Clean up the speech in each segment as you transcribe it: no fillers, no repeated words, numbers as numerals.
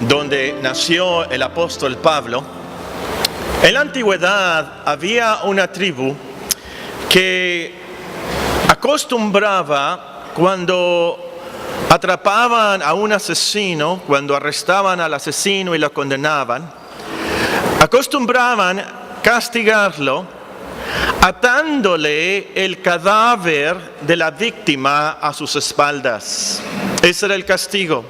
donde nació el apóstol Pablo, en la antigüedad había una tribu que acostumbraba, cuando atrapaban a un asesino, cuando arrestaban al asesino y lo condenaban, acostumbraban castigarlo atándole el cadáver de la víctima a sus espaldas. Ese era el castigo.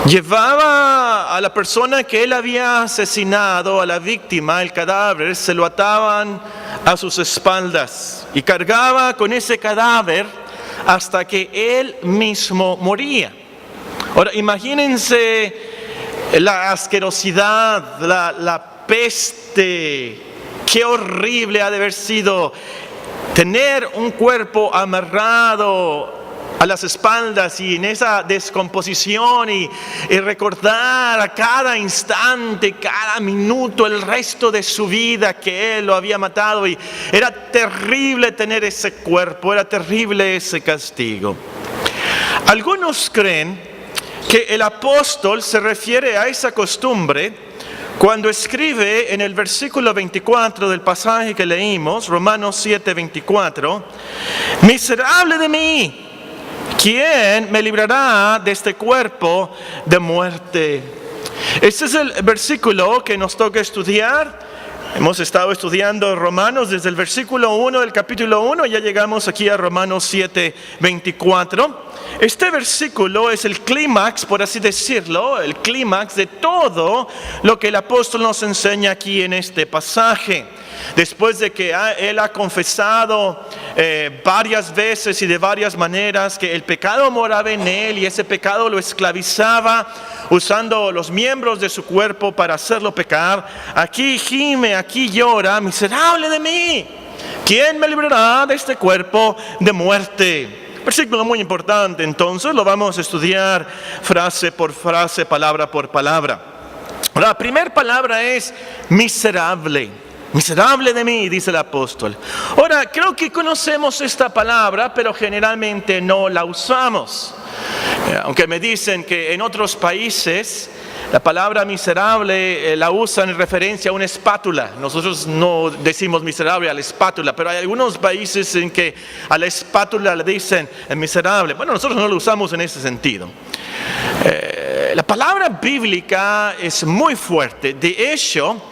Llevaba a la persona que él había asesinado, a la víctima, el cadáver, se lo ataban a sus espaldas y cargaba con ese cadáver hasta que él mismo moría. Ahora, imagínense la asquerosidad, la peste. Qué horrible ha de haber sido tener un cuerpo amarrado a las espaldas y en esa descomposición y recordar a cada instante, cada minuto, el resto de su vida que él lo había matado. Y era terrible tener ese cuerpo, era terrible ese castigo. Algunos creen que el apóstol se refiere a esa costumbre cuando escribe en el versículo 24 del pasaje que leímos, Romanos 7, 24, «Miserable de mí, ¿quién me librará de este cuerpo de muerte?». Este es el versículo que nos toca estudiar. Hemos estado estudiando Romanos desde el versículo 1 del capítulo 1, ya llegamos aquí a Romanos 7, 24. Este versículo es el clímax, por así decirlo, el clímax de todo lo que el apóstol nos enseña aquí en este pasaje. Después de que él ha confesado varias veces y de varias maneras que el pecado moraba en él y ese pecado lo esclavizaba, usando los miembros de su cuerpo para hacerlo pecar, aquí gime, aquí llora, miserable de mí, ¿quién me librará de este cuerpo de muerte? Versículo muy importante, entonces lo vamos a estudiar frase por frase, palabra por palabra. La primera palabra es miserable. Miserable de mí, dice el apóstol. Ahora, creo que conocemos esta palabra, pero generalmente no la usamos. Aunque me dicen que en otros países la palabra miserable la usan en referencia a una espátula. Nosotros no decimos miserable a la espátula, pero hay algunos países en que a la espátula le dicen miserable. Bueno, nosotros no lo usamos en ese sentido. La palabra bíblica es muy fuerte. De hecho,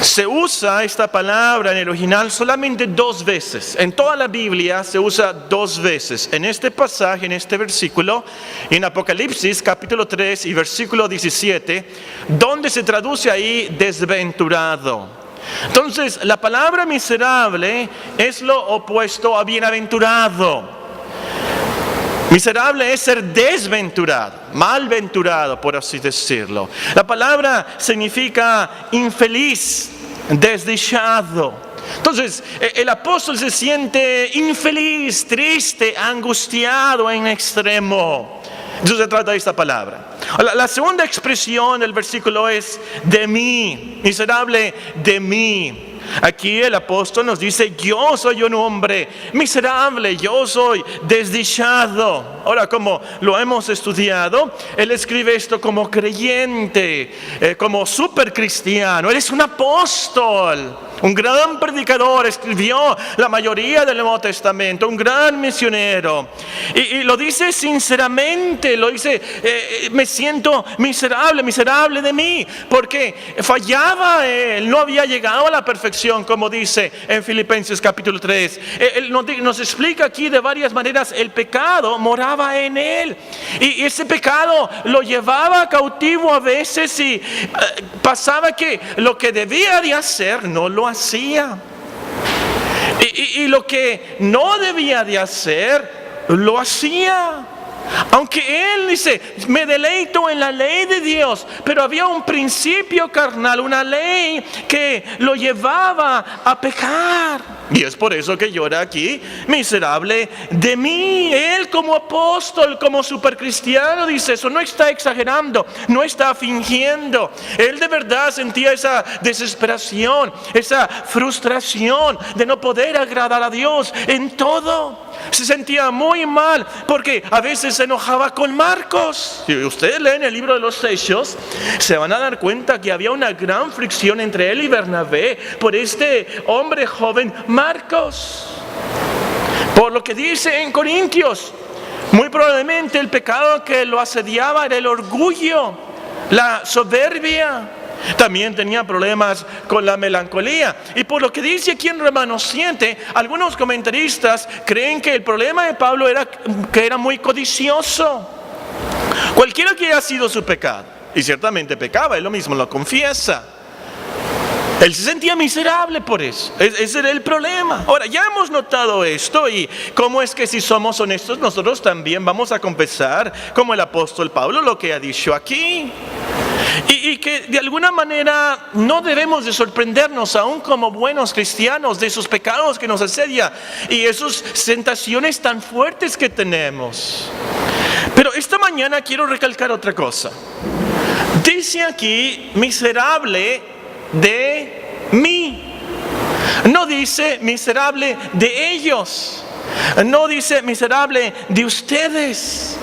se usa esta palabra en el original solamente 2 veces. En toda la Biblia se usa 2 veces. En este pasaje, en este versículo, en Apocalipsis capítulo 3 y versículo 17, donde se traduce ahí desventurado. Entonces, la palabra miserable es lo opuesto a bienaventurado. Miserable es ser desventurado, malventurado, por así decirlo. La palabra significa infeliz, desdichado. Entonces, el apóstol se siente infeliz, triste, angustiado en extremo. Eso se trata de esta palabra. La segunda expresión del versículo es de mí, miserable de mí. Aquí el apóstol nos dice, yo soy un hombre miserable, yo soy desdichado. Ahora, como lo hemos estudiado, él escribe esto como creyente, como supercristiano. Él es un apóstol, un gran predicador, escribió la mayoría del Nuevo Testamento, un gran misionero. Y lo dice sinceramente, lo dice, me siento miserable de mí, porque fallaba él, no había llegado a la perfección, como dice en Filipenses capítulo 3. Él nos explica aquí de varias maneras, el pecado moraba en él. Y ese pecado lo llevaba cautivo a veces y pasaba que lo que debía de hacer no lo hacía. Y lo que no debía de hacer, lo hacía. Aunque él dice, me deleito en la ley de Dios, pero había un principio carnal, una ley que lo llevaba a pecar. Y es por eso que llora aquí, miserable de mí. Él como apóstol, como supercristiano dice eso, no está exagerando, no está fingiendo. Él de verdad sentía esa desesperación, esa frustración de no poder agradar a Dios en todo. Se sentía muy mal porque a veces se enojaba con Marcos. Si ustedes leen el libro de los Hechos, se van a dar cuenta que había una gran fricción entre él y Bernabé por este hombre joven Marcos. Por lo que dice en Corintios, muy probablemente el pecado que lo asediaba era el orgullo, la soberbia. También tenía problemas con la melancolía. Y por lo que dice aquí en Romanos 7, algunos comentaristas creen que el problema de Pablo era que era muy codicioso. Cualquiera que haya sido su pecado, y ciertamente pecaba, él lo mismo lo confiesa, él se sentía miserable por eso. Ese era el problema. Ahora, ya hemos notado esto, y cómo es que si somos honestos, nosotros también vamos a confesar, como el apóstol Pablo, lo que ha dicho aquí. Y que de alguna manera no debemos de sorprendernos, aún como buenos cristianos, de esos pecados que nos asedian y esas tentaciones tan fuertes que tenemos. Pero esta mañana quiero recalcar otra cosa. Dice aquí, miserable de mí. No dice miserable de ellos. No dice miserable de ustedes.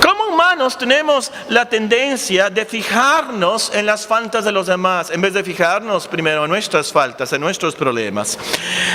Como humanos tenemos la tendencia de fijarnos en las faltas de los demás en vez de fijarnos primero en nuestras faltas, en nuestros problemas.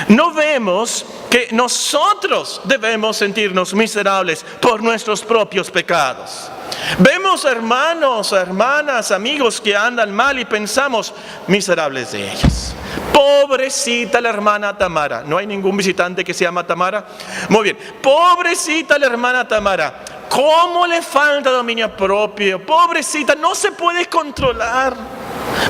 No vemos que nosotros debemos sentirnos miserables por nuestros propios pecados. Vemos hermanos, hermanas, amigos que andan mal y pensamos, miserables de ellos. Pobrecita la hermana Tamara. ¿No hay ningún visitante que se llama Tamara? Muy bien. Pobrecita la hermana Tamara. ¿Cómo le falta dominio propio? Pobrecita, no se puede controlar.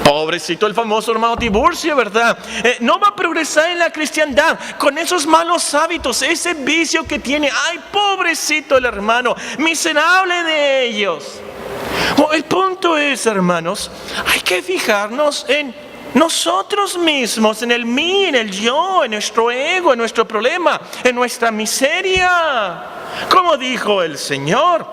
Pobrecito el famoso hermano Tiburcio, ¿verdad? No va a progresar en la cristiandad con esos malos hábitos, ese vicio que tiene. Ay, pobrecito el hermano, miserable de ellos. El punto es, hermanos, hay que fijarnos en nosotros mismos, en el mí, en el yo, en nuestro ego, en nuestro problema, en nuestra miseria. Como dijo el Señor,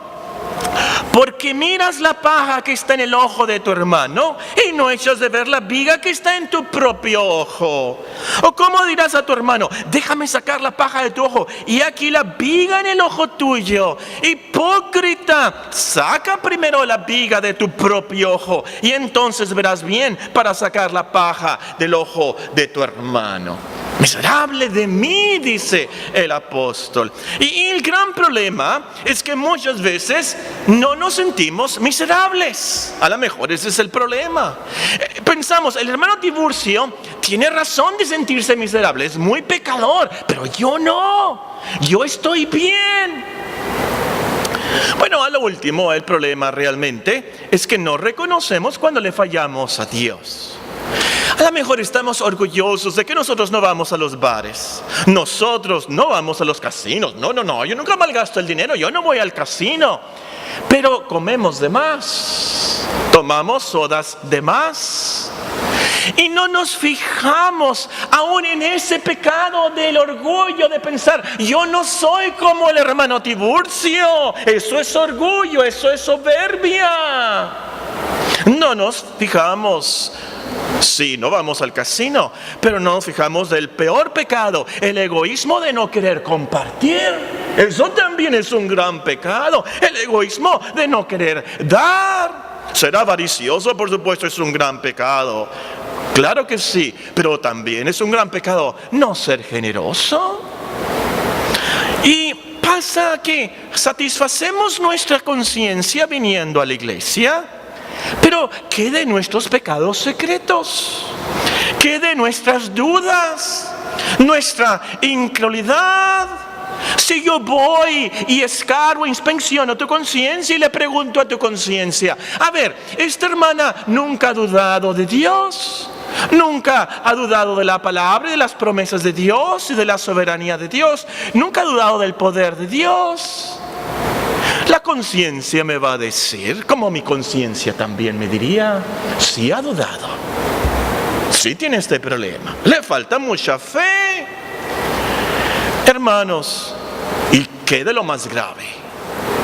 porque miras la paja que está en el ojo de tu hermano y no echas de ver la viga que está en tu propio ojo. O cómo dirás a tu hermano, déjame sacar la paja de tu ojo y aquí la viga en el ojo tuyo. Hipócrita, saca primero la viga de tu propio ojo y entonces verás bien para sacar la paja del ojo de tu hermano. Miserable de mí, dice el apóstol. Y el gran problema es que muchas veces no nos sentimos miserables. A lo mejor ese es el problema. Pensamos, el hermano Tiburcio tiene razón de sentirse miserable, es muy pecador, pero yo no, yo estoy bien. Bueno, a lo último, el problema realmente es que no reconocemos cuando le fallamos a Dios. A lo mejor estamos orgullosos de que nosotros no vamos a los bares. Nosotros no vamos a los casinos. No, yo nunca malgasto el dinero, yo no voy al casino. Pero comemos de más, tomamos sodas de más. Y no nos fijamos aún en ese pecado del orgullo de pensar, yo no soy como el hermano Tiburcio. Eso es orgullo, eso es soberbia. No nos fijamos. Sí, no vamos al casino, pero no nos fijamos del peor pecado, el egoísmo de no querer compartir. Eso también es un gran pecado, el egoísmo de no querer dar. Ser avaricioso, por supuesto, es un gran pecado. Claro que sí, pero también es un gran pecado no ser generoso. Y pasa que satisfacemos nuestra conciencia viniendo a la iglesia. Pero ¿qué de nuestros pecados secretos? ¿Qué de nuestras dudas? Nuestra incredulidad. Si yo voy y escarbo, inspecciono tu conciencia y le pregunto a tu conciencia, a ver, esta hermana nunca ha dudado de Dios, nunca ha dudado de la palabra y de las promesas de Dios y de la soberanía de Dios, nunca ha dudado del poder de Dios. La conciencia me va a decir, como mi conciencia también me diría, sí ha dudado, sí tiene este problema, le falta mucha fe. Hermanos, ¿y qué de lo más grave?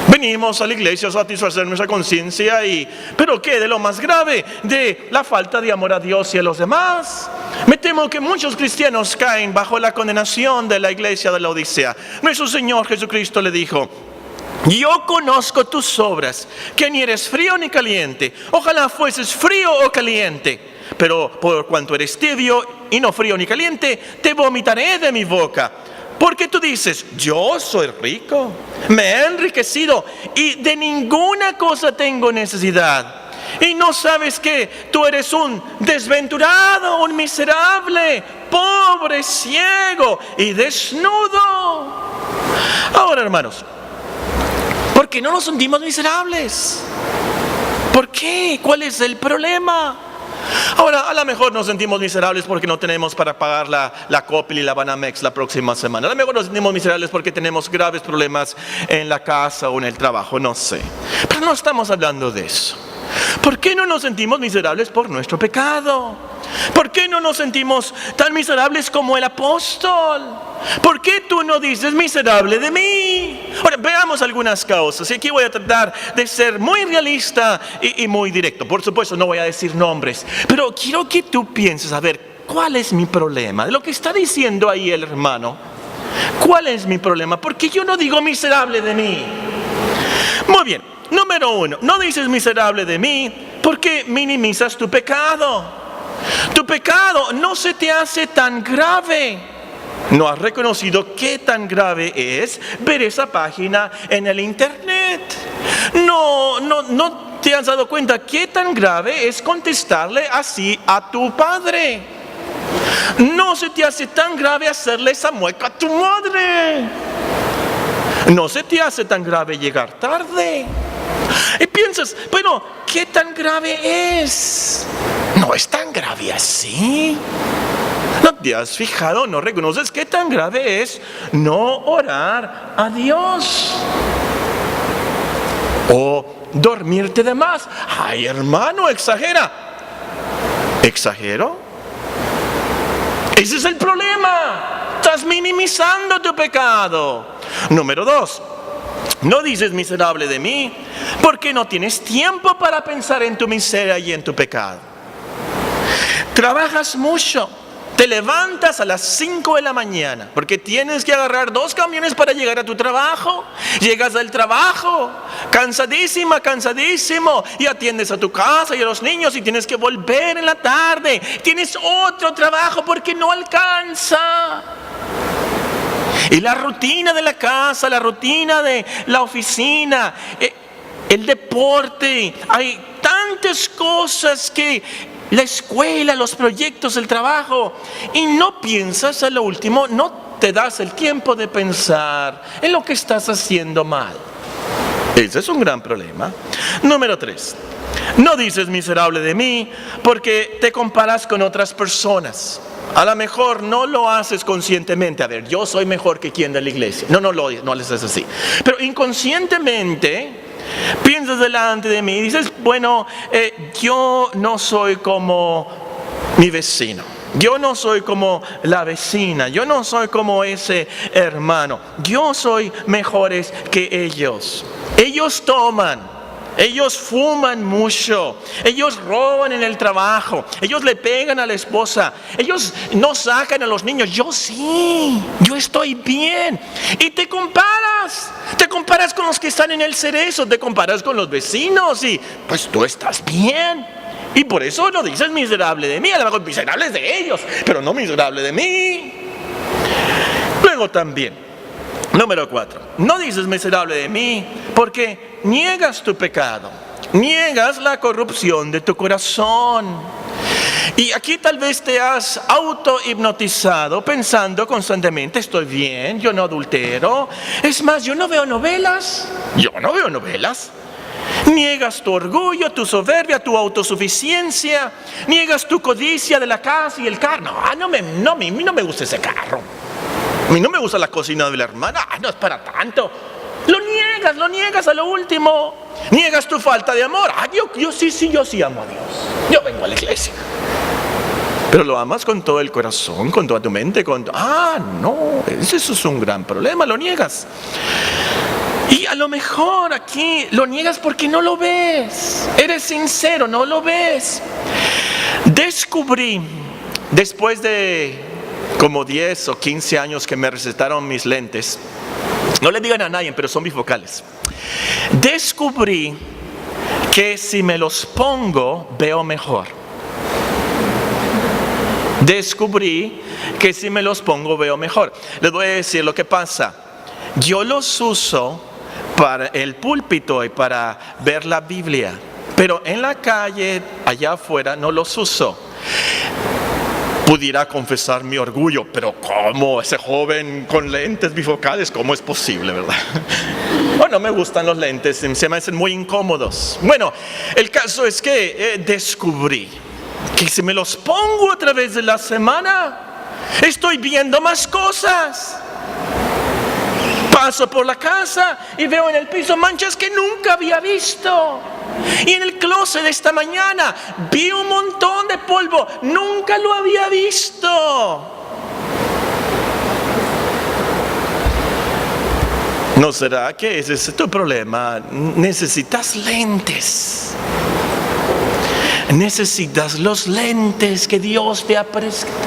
Venimos a la iglesia a satisfacer nuestra conciencia, pero ¿qué de lo más grave? De la falta de amor a Dios y a los demás. Me temo que muchos cristianos caen bajo la condenación de la iglesia de la Odisea. Nuestro Señor Jesucristo le dijo: yo conozco tus obras, que ni eres frío ni caliente. Ojalá fueses frío o caliente, pero por cuanto eres tibio y no frío ni caliente, te vomitaré de mi boca. Porque tú dices: yo soy rico, me he enriquecido y de ninguna cosa tengo necesidad. Y no sabes que tú eres un desventurado, un miserable, pobre, ciego y desnudo. Ahora, hermanos, ¿por qué no nos sentimos miserables? ¿Por qué? ¿Cuál es el problema? Ahora, a lo mejor nos sentimos miserables porque no tenemos para pagar la Coppel y la Banamex la próxima semana. A lo mejor nos sentimos miserables porque tenemos graves problemas en la casa o en el trabajo, no sé. Pero no estamos hablando de eso. ¿Por qué no nos sentimos miserables por nuestro pecado? ¿Por qué no nos sentimos tan miserables como el apóstol? ¿Por qué tú no dices miserable de mí? Ahora, veamos algunas causas. Y aquí voy a tratar de ser muy realista y muy directo. Por supuesto, no voy a decir nombres, pero quiero que tú pienses, a ver, ¿cuál es mi problema? De lo que está diciendo ahí el hermano, ¿cuál es mi problema? ¿Por qué yo no digo miserable de mí? Muy bien. Número 1, no dices miserable de mí porque minimizas tu pecado. Tu pecado no se te hace tan grave. No has reconocido qué tan grave es ver esa página en el internet. No te has dado cuenta qué tan grave es contestarle así a tu padre. No se te hace tan grave hacerle esa mueca a tu madre. No se te hace tan grave llegar tarde. Y piensas, bueno, ¿qué tan grave es? No es tan grave así. ¿No te has fijado? ¿No reconoces qué tan grave es no orar a Dios? O dormirte de más. Ay, hermano, exagera. ¿Exagero? Ese es el problema. Estás minimizando tu pecado. Número 2. No dices miserable de mí porque no tienes tiempo para pensar en tu miseria y en tu pecado. Trabajas mucho, te levantas a las 5 de la mañana porque tienes que agarrar 2 camiones para llegar a tu trabajo. Llegas al trabajo cansadísimo y atiendes a tu casa y a los niños y tienes que volver en la tarde. Tienes otro trabajo porque no alcanza. Y la rutina de la casa, la rutina de la oficina, el deporte, hay tantas cosas que la escuela, los proyectos, el trabajo, y no piensas a lo último, no te das el tiempo de pensar en lo que estás haciendo mal. Ese es un gran problema. Número 3. No dices miserable de mí porque te comparas con otras personas. A lo mejor no lo haces conscientemente. A ver, yo soy mejor que quien de la iglesia. No lo haces así. Pero inconscientemente piensas delante de mí y dices, bueno, yo no soy como mi vecino. Yo no soy como la vecina. Yo no soy como ese hermano. Yo soy mejores que ellos. Ellos toman. Ellos fuman mucho, ellos roban en el trabajo, ellos le pegan a la esposa, ellos no sacan a los niños. Yo sí, yo estoy bien. Y te comparas con los que están en el cerezo, te comparas con los vecinos y pues tú estás bien. Y por eso no dices miserable de mí, a lo mejor miserable es de ellos, pero no miserable de mí. Luego también, número 4, no dices miserable de mí porque niegas tu pecado, niegas la corrupción de tu corazón. Y aquí tal vez te has auto-hipnotizado pensando constantemente, estoy bien, yo no adultero. Es más, yo no veo novelas. Niegas tu orgullo, tu soberbia, tu autosuficiencia. Niegas tu codicia de la casa y el carro. A mí no me gusta ese carro. A mí no me gusta la cocina de la hermana. No es para tanto. Lo niegas a lo último. Niegas tu falta de amor. Yo sí amo a Dios. Yo vengo a la iglesia. Pero lo amas con todo el corazón, con toda tu mente, no, eso es un gran problema, lo niegas. Y a lo mejor aquí lo niegas porque no lo ves. Eres sincero, no lo ves. Descubrí, después de como 10 o 15 años que me recetaron mis lentes, no le digan a nadie, pero son bifocales. Descubrí que si me los pongo, veo mejor. Descubrí que si me los pongo, veo mejor. Les voy a decir lo que pasa. Yo los uso para el púlpito y para ver la Biblia, pero en la calle, allá afuera, no los uso. Pudiera confesar mi orgullo, pero ¿cómo? Ese joven con lentes bifocales, ¿cómo es posible, verdad? No me gustan los lentes, se me hacen muy incómodos. Bueno, el caso es que descubrí que si me los pongo a través de la semana, estoy viendo más cosas. Paso por la casa y veo en el piso manchas que nunca había visto. Y en el closet esta mañana vi un montón de polvo, nunca lo había visto. ¿No será que ese es tu problema? Necesitas lentes. Necesitas los lentes que Dios te ha prescrito.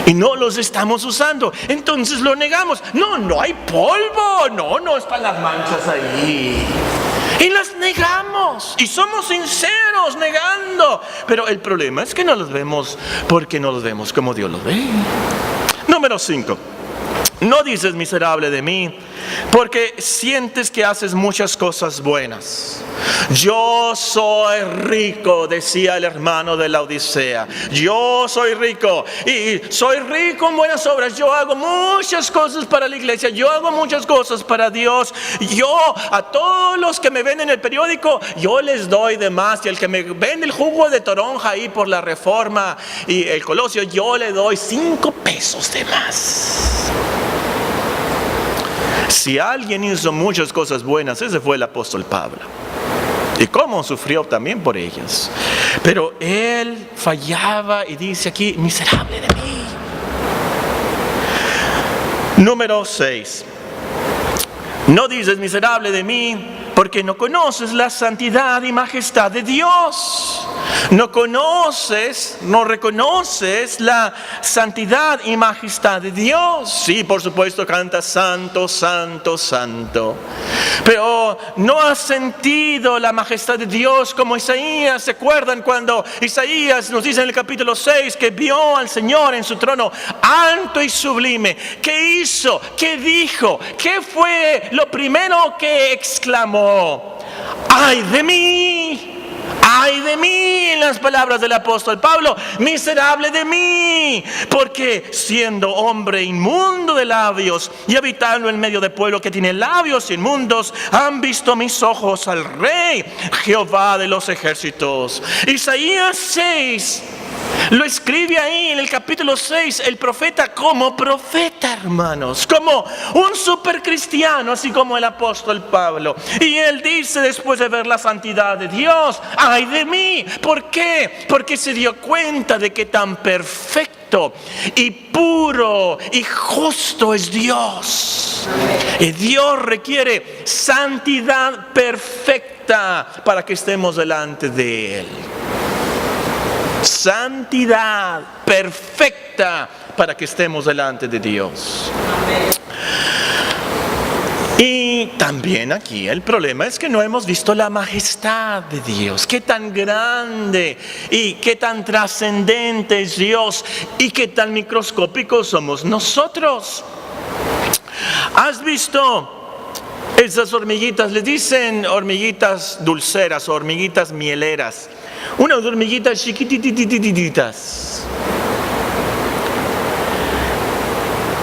Y no los estamos usando, entonces lo negamos. No hay polvo, no es para las manchas ahí. Y las negamos, y somos sinceros negando. Pero el problema es que no los vemos porque no los vemos como Dios los ve. Número 5. No dices miserable de mí porque sientes que haces muchas cosas buenas. Yo soy rico, decía el hermano de la Odisea. Yo soy rico y soy rico en buenas obras. Yo hago muchas cosas para la iglesia. Yo hago muchas cosas para Dios. Yo a todos los que me ven en el periódico, yo les doy de más. Y al que me vende el jugo de toronja ahí por la Reforma y el Colosio, yo le doy 5 pesos de más. Si alguien hizo muchas cosas buenas, ese fue el apóstol Pablo. Y cómo sufrió también por ellas. Pero él fallaba y dice aquí, miserable de mí. Número 6. No dices miserable de mí porque no conoces la santidad y majestad de Dios. No reconoces la santidad y majestad de Dios. Sí, por supuesto, canta santo, santo, santo. Pero no has sentido la majestad de Dios como Isaías. ¿Se acuerdan cuando Isaías nos dice en el capítulo 6 que vio al Señor en su trono alto y sublime? ¿Qué hizo? ¿Qué dijo? ¿Qué fue lo primero que exclamó? ¡Ay de mí! ¡Ay de mí! En las palabras del apóstol Pablo, miserable de mí, porque siendo hombre inmundo de labios y habitando en medio de pueblo que tiene labios inmundos, han visto mis ojos al Rey, Jehová de los ejércitos. Isaías 6 lo escribe ahí en el capítulo 6 el profeta como profeta, hermanos, como un supercristiano, así como el apóstol Pablo. Y él dice, después de ver la santidad de Dios, ¡ay de mí! ¿Por qué? Porque se dio cuenta de que tan perfecto y puro y justo es Dios. Y Dios requiere santidad perfecta para que estemos delante de Él. Santidad perfecta para que estemos delante de Dios. Y también aquí el problema es que no hemos visto la majestad de Dios. Qué tan grande y qué tan trascendente es Dios y qué tan microscópicos somos nosotros. ¿Has visto esas hormiguitas? Les dicen hormiguitas dulceras o hormiguitas mieleras. Unas hormiguitas chiquitititas,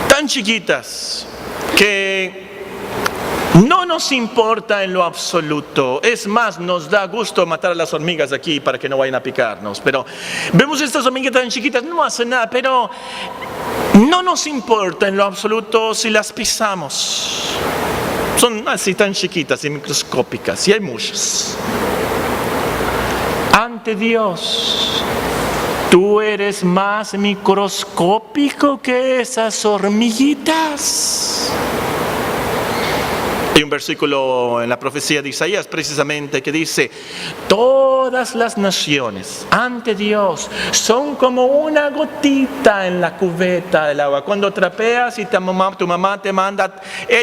tan chiquitas que no nos importa en lo absoluto. Es más, nos da gusto matar a las hormigas aquí para que no vayan a picarnos. Pero vemos estas hormiguitas tan chiquitas, no hacen nada, pero no nos importa en lo absoluto si las pisamos. Son así tan chiquitas y microscópicas, y hay muchas. Ante Dios, Tú eres más microscópico que esas hormiguitas. Hay un versículo en la profecía de Isaías precisamente que dice: todas las naciones ante Dios son como una gotita en la cubeta del agua. Cuando trapeas y tu mamá te manda,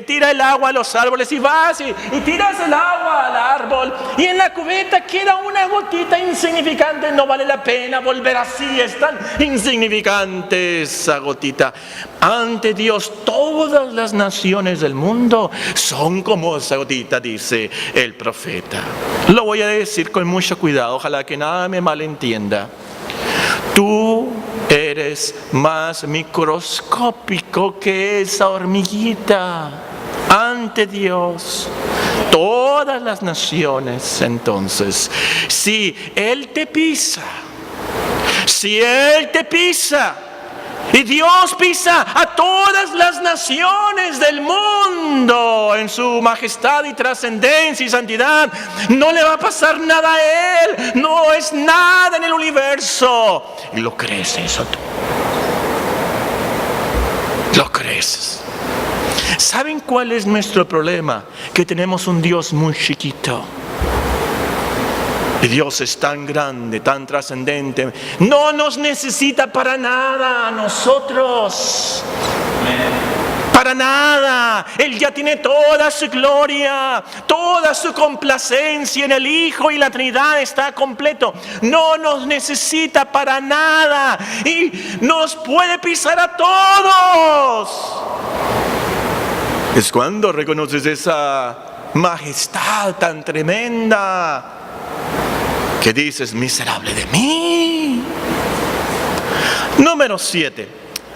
tira el agua a los árboles, y vas y tiras el agua al árbol, y en la cubeta queda una gotita insignificante. No vale la pena volver así, es tan insignificante esa gotita. Ante Dios todas las naciones del mundo son como esa gotita, dice el profeta. Lo voy a decir con mucho cuidado, ojalá que nada me malentienda. Tú eres más microscópico que esa hormiguita ante Dios. Todas las naciones, entonces, si Él te pisa, y Dios pisa a todas las naciones del mundo en su majestad y trascendencia y santidad, no le va a pasar nada a Él. No es nada en el universo. Y lo crees eso tú. Lo crees. ¿Saben cuál es nuestro problema? Que tenemos un Dios muy chiquito. Y Dios es tan grande, tan trascendente, no nos necesita para nada a nosotros. Para nada. Él ya tiene toda su gloria, toda su complacencia en el Hijo, y la Trinidad está completo. No nos necesita para nada y nos puede pisar a todos. Es cuando reconoces esa majestad tan tremenda que dices: miserable de mí. Número 7.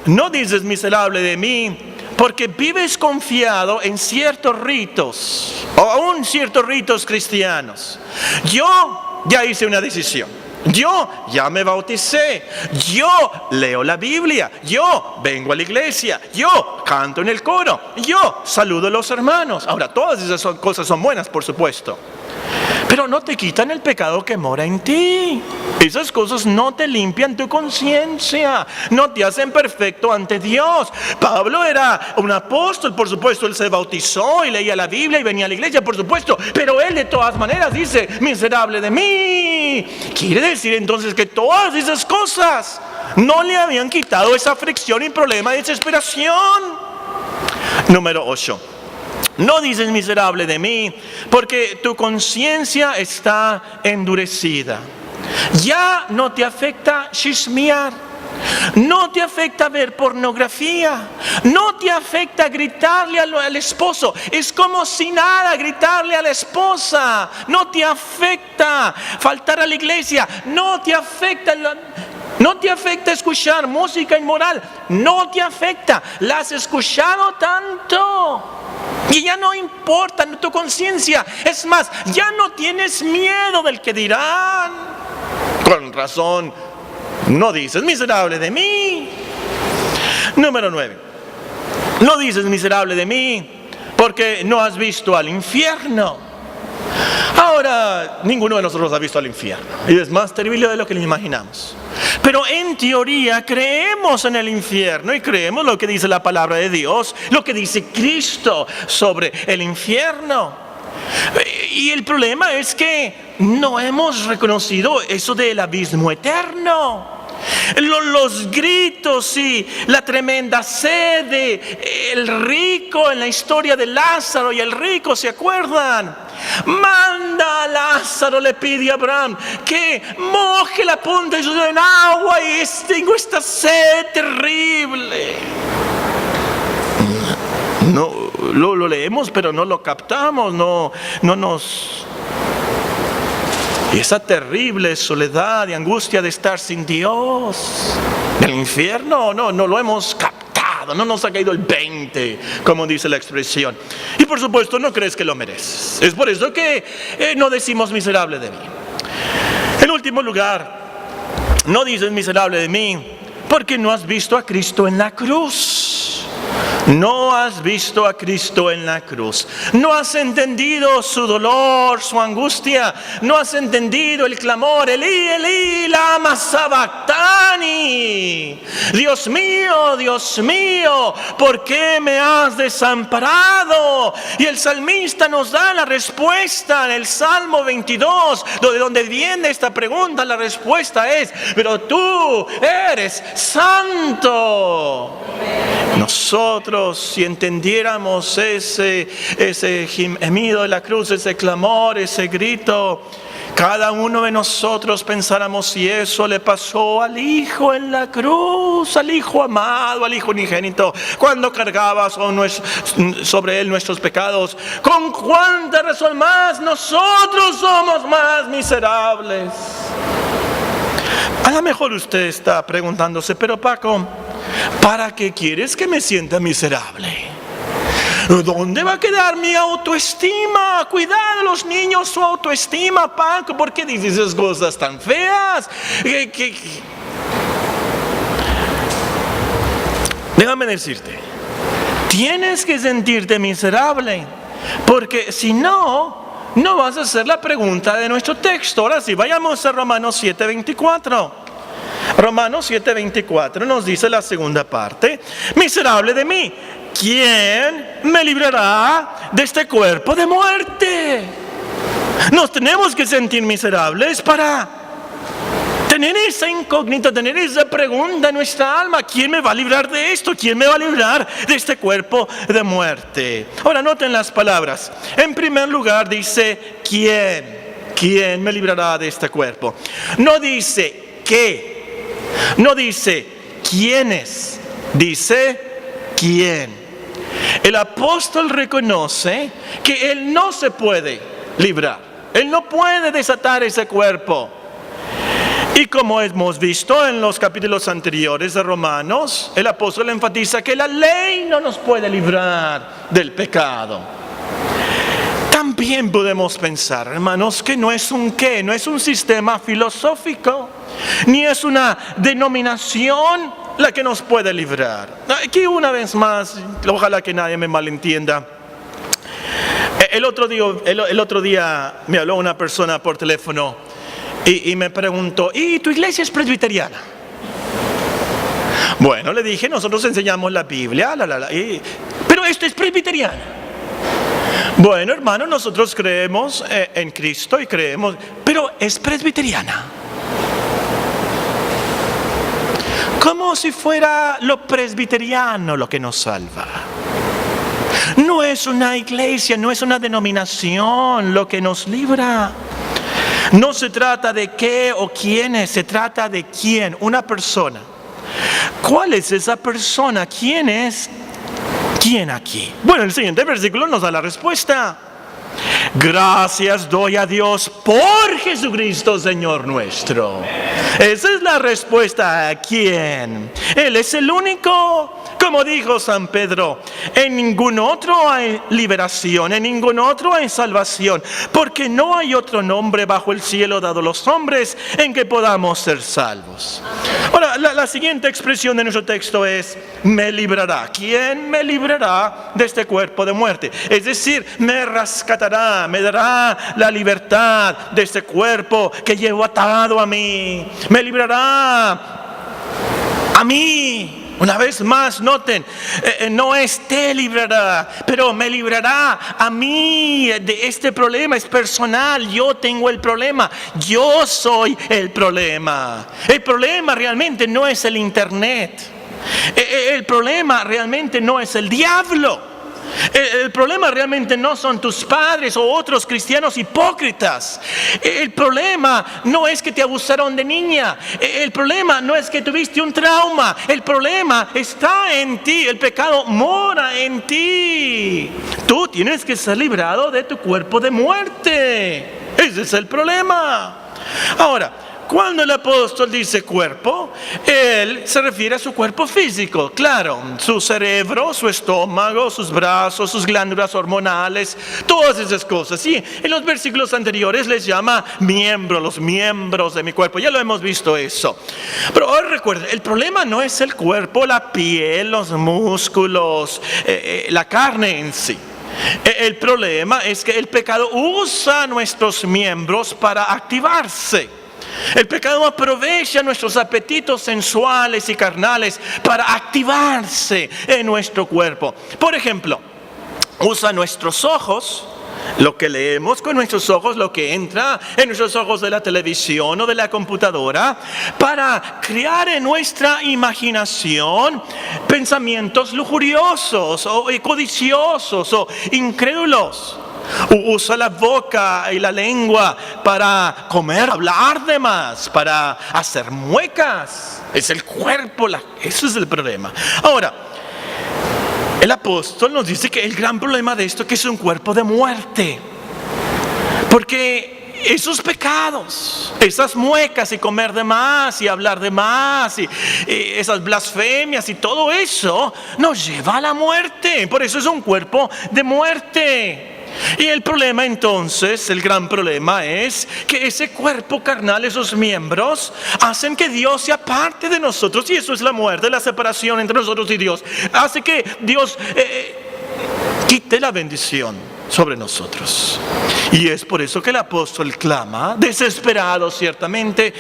No dices miserable de mí porque vives confiado en ciertos ritos, o aún ciertos ritos cristianos. Yo ya hice una decisión. Yo ya me bauticé, yo leo la Biblia, yo vengo a la iglesia, yo canto en el coro, yo saludo a los hermanos. Ahora, todas esas cosas son buenas, por supuesto, pero no te quitan el pecado que mora en ti. Esas cosas no te limpian tu conciencia, no te hacen perfecto ante Dios. Pablo era un apóstol, por supuesto, él se bautizó y leía la Biblia y venía a la iglesia, por supuesto, pero él de todas maneras dice: miserable de mí. Quiere decir entonces que todas esas cosas no le habían quitado esa fricción y problema de desesperación. Número 8. No dices miserable de mí porque tu conciencia está endurecida. Ya no te afecta chismear, no te afecta ver pornografía, no te afecta gritarle al esposo. Es como si nada gritarle a la esposa. No te afecta faltar a la iglesia, no te afecta escuchar música inmoral, no te afecta. La has escuchado tanto y ya no importa tu conciencia. Es más, ya no tienes miedo del que dirán. Con razón, no dices miserable de mí. Número 9. No dices miserable de mí porque no has visto al infierno. Ahora, ninguno de nosotros ha visto al infierno, y es más terrible de lo que le imaginamos. Pero en teoría creemos en el infierno y creemos lo que dice la palabra de Dios, lo que dice Cristo sobre el infierno. Y el problema es que no hemos reconocido eso del abismo eterno. Los gritos y la tremenda sed el rico en la historia de Lázaro y el rico, ¿se acuerdan? Manda a Lázaro, le pide a Abraham que moje la punta de su dedo en agua y tengo esta sed terrible. No, lo leemos pero no lo captamos, no nos... Esa terrible soledad y angustia de estar sin Dios. El infierno no lo hemos captado, no nos ha caído el 20, como dice la expresión. Y por supuesto no crees que lo mereces. Es por eso que no decimos miserable de mí. En último lugar, no dices miserable de mí porque no has visto a Cristo en la cruz. No has visto a Cristo en la cruz. No has entendido su dolor, su angustia. No has entendido el clamor. Elí, Elí, lama sabactani. Dios mío, ¿por qué me has desamparado? Y el salmista nos da la respuesta en el Salmo 22, de donde viene esta pregunta. La respuesta es: pero tú eres santo. Nosotros, si entendiéramos ese gemido de la cruz, ese clamor, ese grito, cada uno de nosotros pensáramos si eso le pasó al Hijo en la cruz, al Hijo amado, al Hijo unigénito, cuando cargaba sobre Él nuestros pecados, con cuánta razón más nosotros somos más miserables. A lo mejor usted está preguntándose: pero Paco, ¿para qué quieres que me sienta miserable? ¿Dónde va a quedar mi autoestima? Cuidado de los niños, su autoestima, Paco. ¿Por qué dices esas cosas tan feas? Déjame decirte, tienes que sentirte miserable, porque si no vas a hacer la pregunta de nuestro texto. Ahora sí, vayamos a Romanos 7:24. Romanos 7:24 nos dice la segunda parte: miserable de mí, ¿quién me librará de este cuerpo de muerte? Nos tenemos que sentir miserables para tener esa incógnita, tener esa pregunta en nuestra alma: ¿quién me va a librar de esto? ¿Quién me va a librar de este cuerpo de muerte? Ahora noten las palabras. En primer lugar dice ¿quién me librará de este cuerpo? No dice ¿qué? No dice quiénes, dice quién. El apóstol reconoce que él no se puede librar. Él no puede desatar ese cuerpo. Y como hemos visto en los capítulos anteriores de Romanos, el apóstol enfatiza que la ley no nos puede librar del pecado. También podemos pensar, hermanos, que no es un sistema filosófico, ni es una denominación la que nos puede librar. Aquí una vez más, ojalá que nadie me malentienda. El otro día me habló una persona por teléfono y me preguntó: ¿y tu iglesia es presbiteriana? Bueno, le dije: nosotros enseñamos la Biblia, pero esto es presbiteriana. Bueno, hermano, nosotros creemos en Cristo y creemos, pero es presbiteriana. Como si fuera lo presbiteriano lo que nos salva. No es una iglesia, no es una denominación lo que nos libra. No se trata de qué o quiénes, se trata de quién, una persona. ¿Cuál es esa persona? ¿Quién es? ¿Quién aquí? Bueno, el siguiente versículo nos da la respuesta. Gracias doy a Dios por Jesucristo, Señor nuestro. Esa es la respuesta. ¿A quién? Él es el único. Como dijo San Pedro: en ningún otro hay liberación, en ningún otro hay salvación, porque no hay otro nombre bajo el cielo dado a los hombres en que podamos ser salvos. Ahora, la siguiente expresión de nuestro texto es: me librará. ¿Quién me librará de este cuerpo de muerte? Es decir, me rescatará, me dará la libertad de este cuerpo que llevo atado a mí. Me librará a mí. Una vez más, noten, no es te librará, pero me librará a mí de este problema. Es personal, yo tengo el problema, yo soy el problema. El problema realmente no es el internet, el problema realmente no es el diablo. El problema realmente no son tus padres o otros cristianos hipócritas. El problema no es que te abusaron de niña. El problema no es que tuviste un trauma. El problema está en ti. El pecado mora en ti. Tú tienes que ser librado de tu cuerpo de muerte. Ese es el problema. Ahora, cuando el apóstol dice cuerpo, él se refiere a su cuerpo físico, claro, su cerebro, su estómago, sus brazos, sus glándulas hormonales, todas esas cosas. Y en los versículos anteriores les llama miembros, los miembros de mi cuerpo, ya lo hemos visto eso. Pero ahora recuerden, el problema no es el cuerpo, la piel, los músculos, la carne en sí. El problema es que el pecado usa nuestros miembros para activarse. El pecado aprovecha nuestros apetitos sensuales y carnales para activarse en nuestro cuerpo. Por ejemplo, usa nuestros ojos, lo que leemos con nuestros ojos, lo que entra en nuestros ojos de la televisión o de la computadora, para crear en nuestra imaginación pensamientos lujuriosos o codiciosos o incrédulos. Usa la boca y la lengua para comer, hablar de más, para hacer muecas. Es el cuerpo, eso es el problema. Ahora, el apóstol nos dice que el gran problema de esto es que es un cuerpo de muerte. Porque esos pecados, esas muecas y comer de más y hablar de más y esas blasfemias y todo eso nos lleva a la muerte. Por eso es un cuerpo de muerte. Y el problema entonces, el gran problema es que ese cuerpo carnal, esos miembros, hacen que Dios sea parte de nosotros. Y eso es la muerte, la separación entre nosotros y Dios. Hace que Dios quite la bendición sobre nosotros. Y es por eso que el apóstol clama, desesperado ciertamente,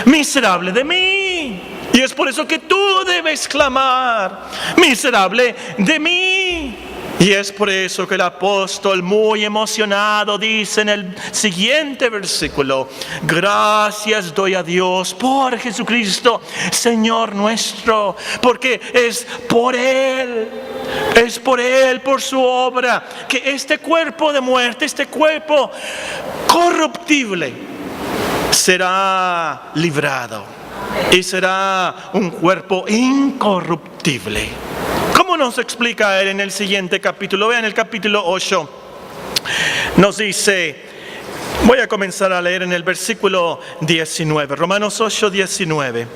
miserable de mí. Y es por eso que tú debes clamar, miserable de mí. Y es por eso que el apóstol, muy emocionado, dice en el siguiente versículo: gracias doy a Dios por Jesucristo, Señor nuestro, porque es por Él, por su obra, que este cuerpo de muerte, este cuerpo corruptible, será librado y será un cuerpo incorruptible. ¿Cómo nos explica él en el siguiente capítulo? Vean el capítulo 8. Nos dice, voy a comenzar a leer en el versículo 19. Romanos 8, 19.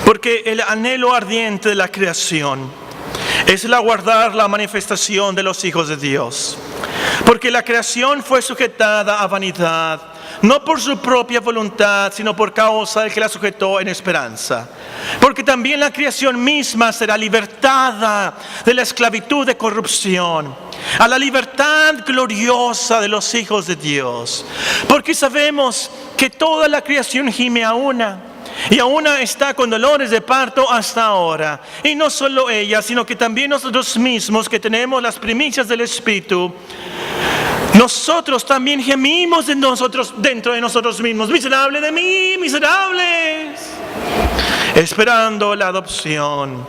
Porque el anhelo ardiente de la creación es el aguardar la manifestación de los hijos de Dios. Porque la creación fue sujetada a vanidad, no por su propia voluntad, sino por causa del que la sujetó en esperanza. Porque también la creación misma será libertada de la esclavitud de corrupción a la libertad gloriosa de los hijos de Dios. Porque sabemos que toda la creación gime a una, y aún está con dolores de parto hasta ahora. Y no solo ella, sino que también nosotros mismos, que tenemos las primicias del Espíritu, nosotros también gemimos dentro de nosotros mismos: miserable de mí, miserables, esperando la adopción,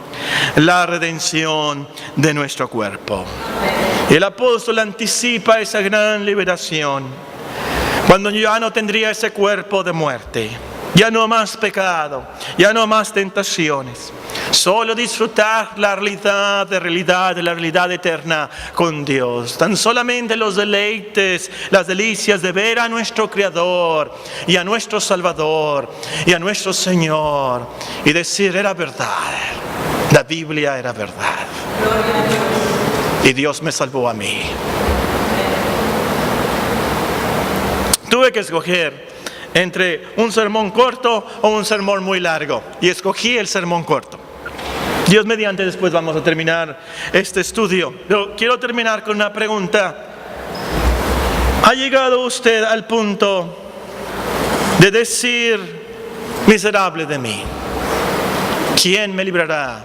la redención de nuestro cuerpo. Y el apóstol anticipa esa gran liberación, cuando ya no tendría ese cuerpo de muerte. Ya no más pecado, ya no más tentaciones. Solo disfrutar la realidad eterna con Dios. Tan solamente los deleites, las delicias de ver a nuestro Creador y a nuestro Salvador y a nuestro Señor y decir: era verdad, la Biblia era verdad y Dios me salvó a mí. Tuve que escoger entre un sermón corto o un sermón muy largo, y escogí el sermón corto. Dios mediante, después vamos a terminar este estudio, pero quiero terminar con una pregunta. ¿Ha llegado usted al punto de decir: miserable de mí, ¿quién me librará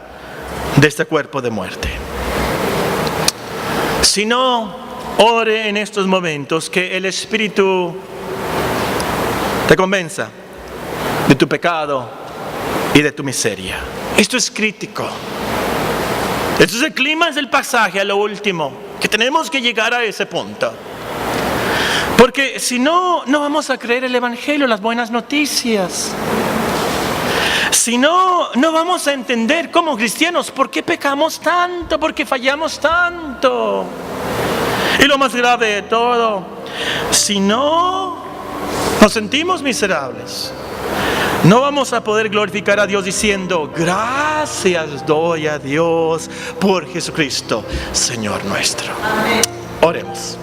de este cuerpo de muerte? Si no, ore en estos momentos que el Espíritu te convenza de tu pecado y de tu miseria. Esto es crítico. Esto es el clímax del pasaje, a lo último, que tenemos que llegar a ese punto. Porque si no, no vamos a creer el Evangelio, las buenas noticias. Si no, no vamos a entender como cristianos por qué pecamos tanto, por qué fallamos tanto. Y lo más grave de todo, si no Nos sentimos miserables. No vamos a poder glorificar a Dios diciendo, gracias doy a Dios por Jesucristo, Señor nuestro. Oremos.